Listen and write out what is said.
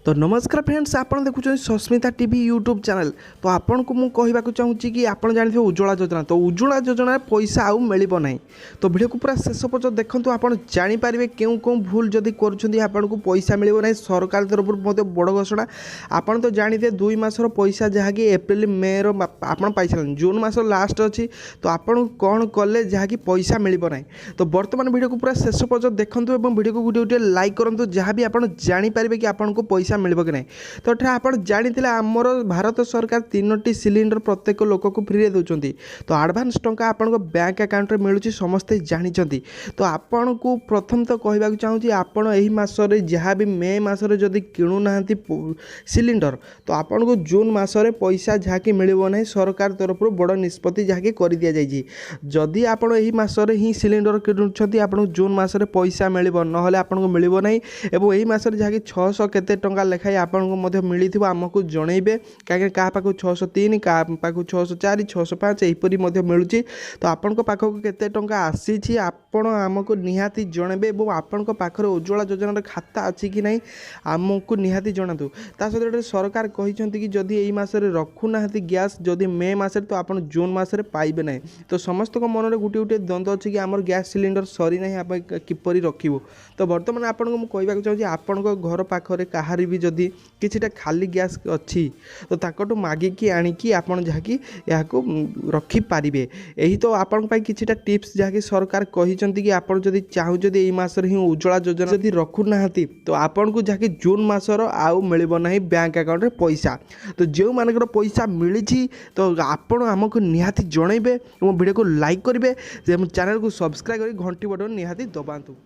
तो नमस्कार फ्रेंड्स, आपन देखुं सस्मिता टीवी यूट्यूब चैनल। तो आपन को मुझे कहवाक चाहूँगी कि आप जानते उज्ज्वला योजना। तो उज्ज्वला योजना पैसा आउ मिल ना। तो वीडियो को पूरा शेष पर्यटन देखूँ, आप जानीपारे क्यों कौन भूल जदि कर पैसा मिल ना। सरकार तरफ बड़ घोषणा आपन तो जानते 2 मासर पैसा जहाँकि एप्रिल मे रन पाई सारे जून मास लास्ट अच्छी। तो आपन कौन कले जहाँकि पैसा मिल ना। तो बर्तमान वीडियो को पूरा शेष पर्यटन देखूँ और वीडियो को गोटे गोटे लाइक करूँ, जहाँ भी आप जानीपारे कि आपन को पैसा मिल कि नहीं। तो ये आप जानी आमर भारत सरकार 3टी सिलिंडर प्रत्येक लोक को फ्री दौरान। तो आडभांस टंका आपण बैंक अकाउंट में मिलूँ समस्ते जानते। तो आपण को प्रथम तो कहवाक चाहूँगी आपण यही मासरे जहाँ भी मे मासरे जदि किणुना सिलिंडर तो आपण को जून मासरे पैसा जहाँकि मिलना ना। सरकार तरफ बड़ निष्पत्ति जहाँकि कर दि जाइए। जदि आपण यही मासरे ही सिलिंडर किणुंट आपको जून मासरे पैसा मिल ना आपको मिल ना। एवं यही मासरे जहाँकि 600 केते टंका लेखाएं आपको मिली आमको जनइबे कहीं क्या पाक 603 क्या पाक 604 605 यहीपरी मिलूँ। तो आपण पाखक केते टंका आसी आपण आमको निहाती जनइबे। और आपण पाखर उज्ज्वला योजनार खाता अच्छी कि नहीं आमको निहाती जनातु। ता सहित सरकार कहते कि जदि यही मासरे रखुना गैस जदि मे मासरे तो आप जून मासरे पाइबे ना। तो समस्त मन में गोटे गोटे द्वंद्व अच्छी कि आमर गैस सिलिंडर सरी ना आप किपरि रखिबो। तो बर्तमान आपको कहवाक चाहूँगी आपण घर पाखरे कहार भी जदि किछिटा खाली गैस अच्छी तो ताकटू मागिकी आनिकी आपण जहाँकि यहाँ रखिपारे। यही तो आपण किछिटा टिप्स जहाँकि सरकार कहते कि आप जदि चाहू जदि यही मासरे ही उज्ज्वला योजना जदि रखुना तो आपण को जहाँकि जून मासर आउ मिल ना बैंक अकाउंट में पैसा। तो जो मानकर पैसा मिली तो आपण आमको निहाती जनइबे। वीडियो को लाइक करेंगे, चैनल को सब्सक्राइब कर घंटी बटन निहाती दबातु।